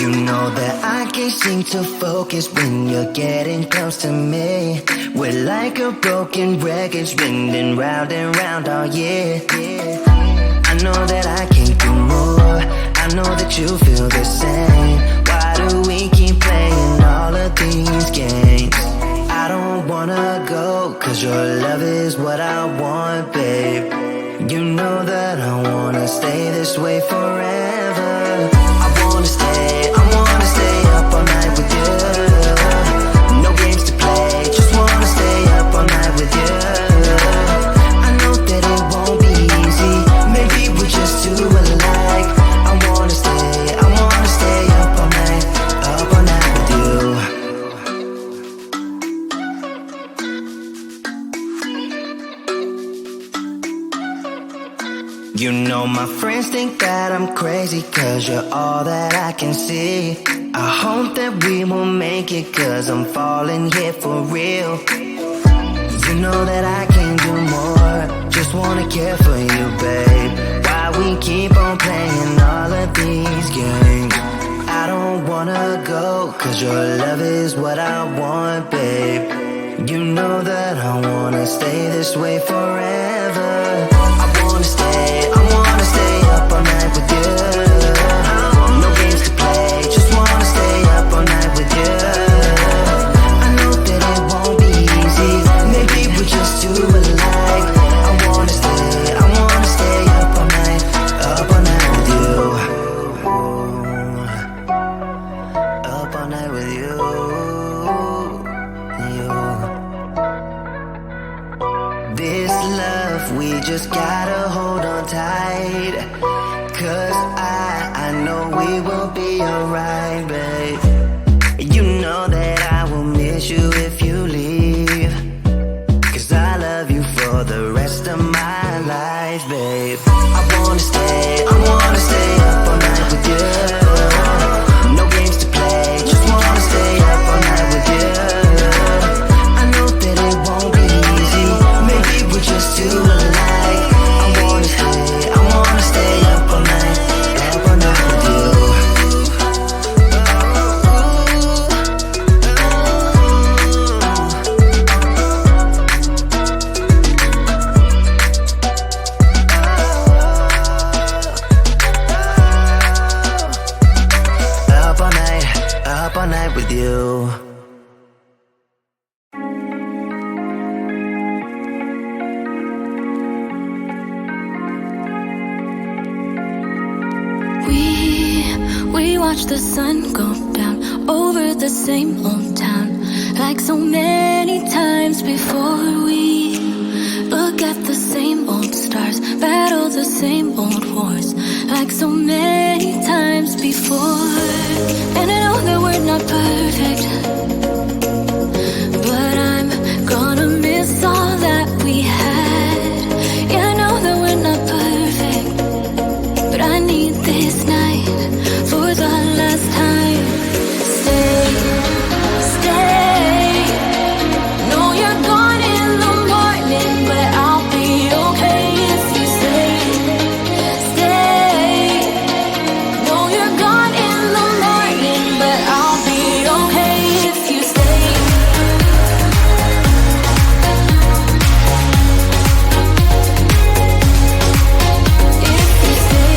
You know that I can't seem to focus when you're getting close to me. We're like a broken record spinning round and round all year. I know that I can't do more. I know that you feel the same. Why do we keep playing all of these games? I don't wanna go, cause your love is what I want, babe. You know that I wanna stay this way forever. I wanna stay up all night with you. No games to play, just wanna stay up all night with you. I know that it won't be easy, maybe we're just too alike. I wanna stay up all night with you. You know my friends think that I'm crazy, cause you're all that I can see. I hope that we will make it, cause I'm falling here for real. You know that I can do more, just wanna care for you, babe. Why we keep on playing all of these games? I don't wanna go, cause your love is what I want, babe. You know that I wanna stay this way forever. I wanna stay up all night with you. No games to play, just wanna stay up all night with you. I know that it won't be easy, maybe we're just too alike. I wanna stay up all night with you. Up all night with you. This love, we just gotta hold on tight. Cause I know we will be alright, babe. You know that I will miss you if you leave. Cause I love you for the rest of my life, babe. I wanna stay up all night with you. No games to play, just wanna stay up all night with you. I know that it won't be easy, maybe we're just too alike. I wanna stay up all night with you. Up all night with you. We watch the sun go down over the same old town, like so many times before. We look at the same old stars, battle the same old wars, like so many times before. And I know that we're not perfect, but I'm gonna miss all that we had. Yeah, I know that we're not perfect, but I need this night for the last time. Stay. Know you're gone in the morning, but I'll be okay if you stay. Stay. Know you're gone in the morning, but I'll be okay if you stay. If you stay.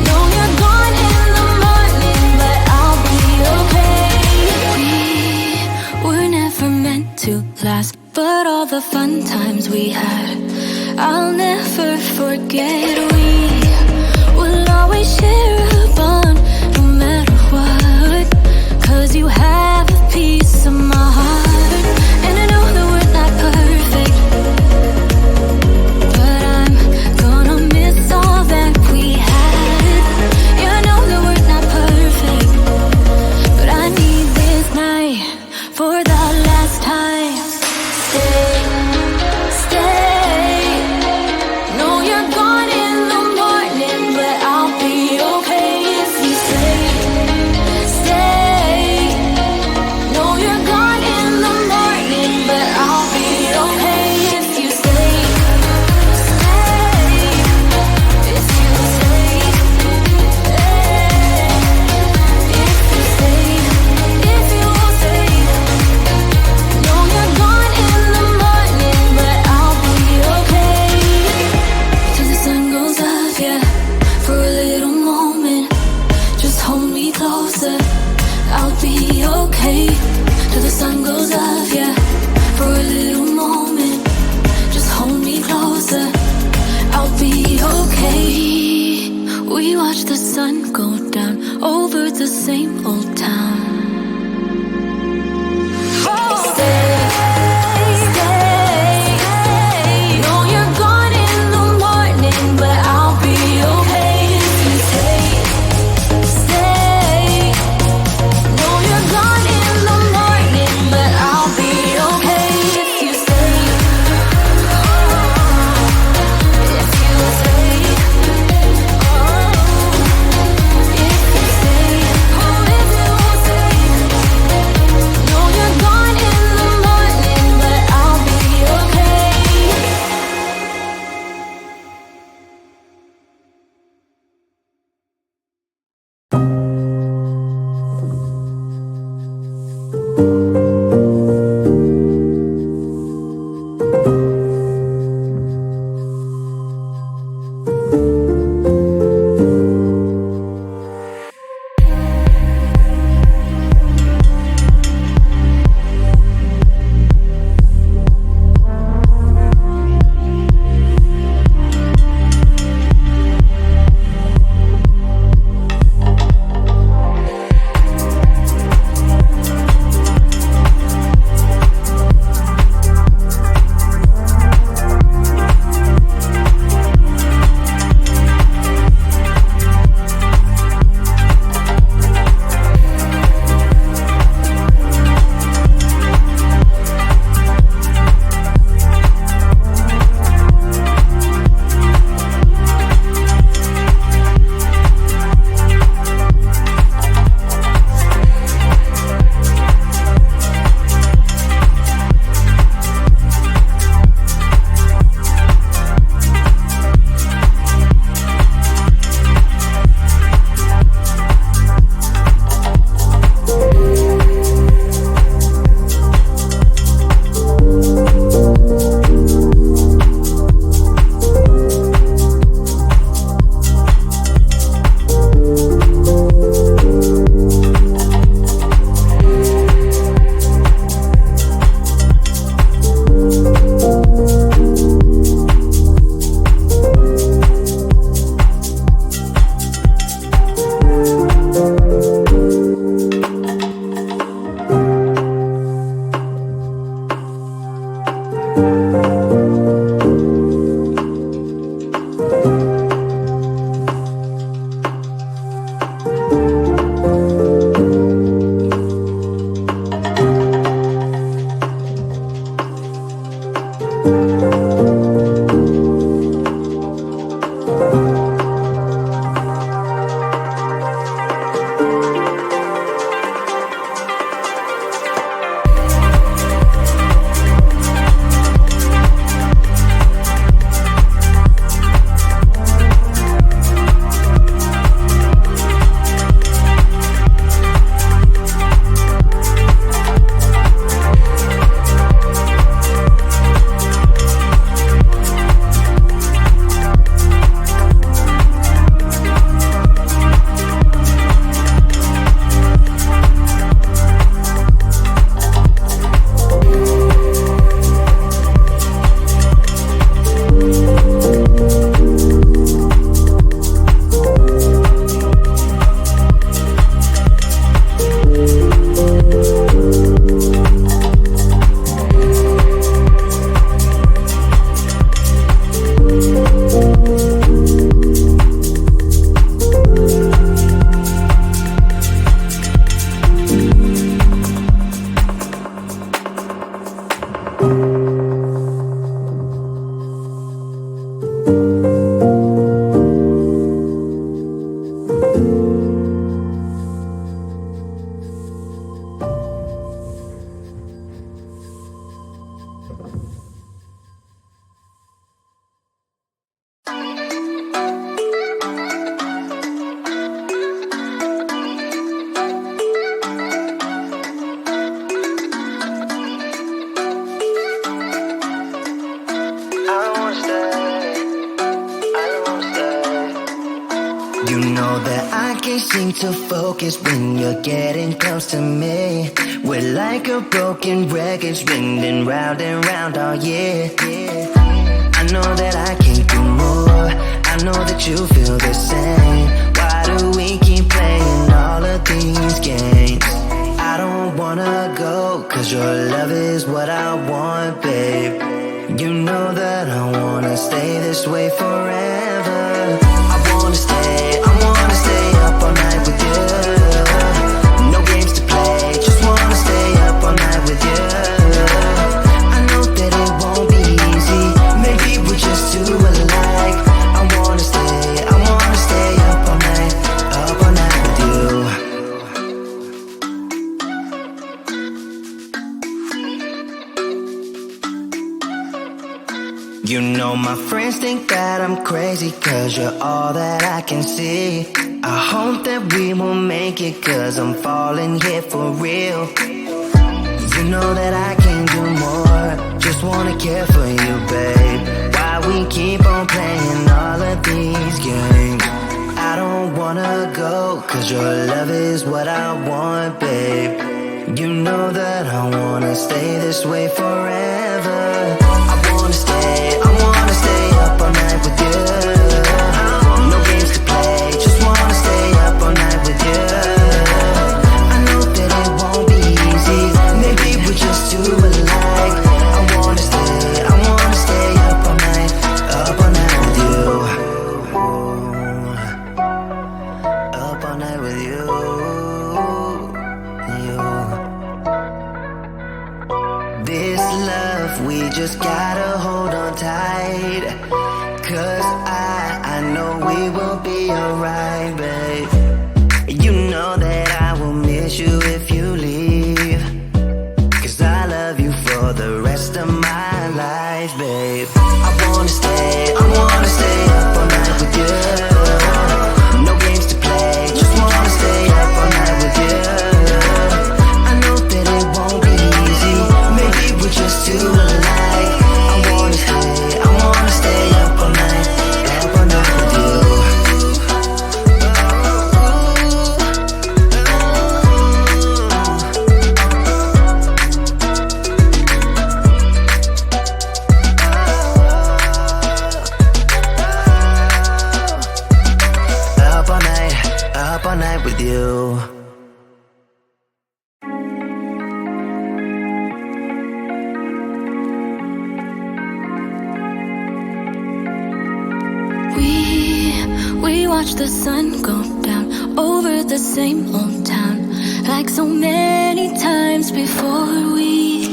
Know you're gone in the morning, but I'll be okay. We were never meant to last, but all the fun times we had, I'll never forget. We will always share a bond, no matter what, cause you have a piece of my heart. And I know that we're not perfect, but I'm gonna miss all that we had. Yeah, I know that we're not perfect, but I need this night for the last time. Stay. Know you're gone in sun go down over the same old town. Stay, stay. Know you're gone in the morning, but I'll be okay if you stay, stay. Know you're gone in the morning, but I'll be okay if you stay, if you stay, if you stay, oh, if you stay. Know you're gone in the morning, but I'll be okay. You know that I can't seem to focus when you're getting close to me. We're like a broken record spinning round and round all year. I know that I can't do more. I know that you feel the same. Why do we keep playing all of these games? I don't wanna go, cause your love is what I want, babe. You know that I wanna stay this way forever. I wanna stay up all night with you. No games to play, just wanna stay up all night with you. I know that it won't be easy, maybe we're just too alike. I wanna stay up all night with you. You know my friends think that I'm crazy, cause you're all that I can see. I hope that we will make it, cause I'm falling here for real. You know that I can do more, just wanna care for you, babe. Why we keep on playing all of these games? I don't wanna go, cause your love is what I want, babe. You know that I wanna stay this way forever. I wanna stay up all night with you. No games to play, just wanna stay up all night with you. I know that it won't be easy, maybe we're just too alike. I wanna stay up all night with you. Up all night with you. This love, we just gotta hold on tight. Cause I know we will be alright, babe. You know that I will miss you if you leave. Cause I love you for the rest of my life, babe. I wanna stay up all night with you. No games to play, just wanna stay up all night with you. I know that it won't be easy, maybe we're just too alike. I wanna stay up all night with you. Up all night with you. We watch the sun go down over the same old town, like so many times before. We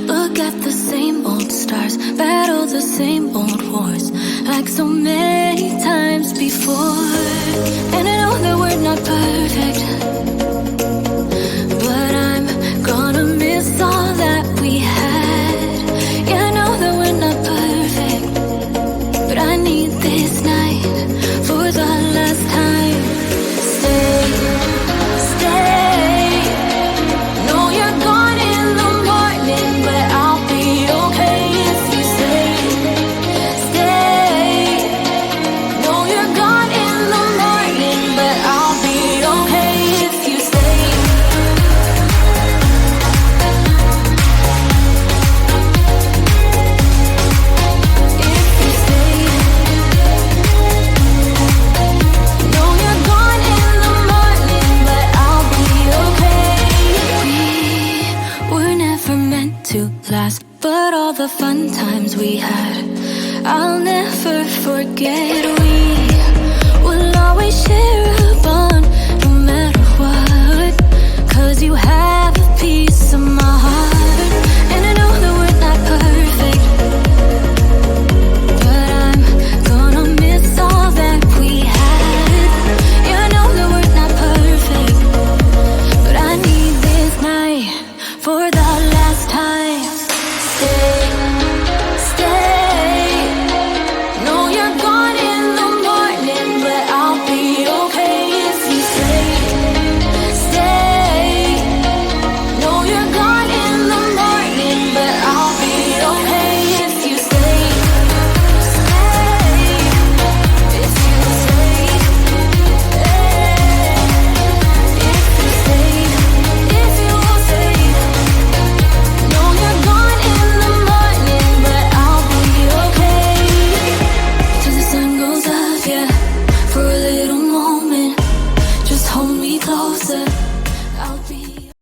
look at the same old stars, battle the same old wars, like so many times before. And I know that we're not perfect, but I'm gonna miss all that we had. Yeah, I know that we're not perfect, but I need this night for the last time. Stay. Know you're gone in the morning, but I'll be okay if you stay. Know you're gone in the morning, but I'll be okay if you stay. If you stay. Know you're gone in the morning, but I'll be okay. We were never meant to last, but all the fun times we had, I'll never forget.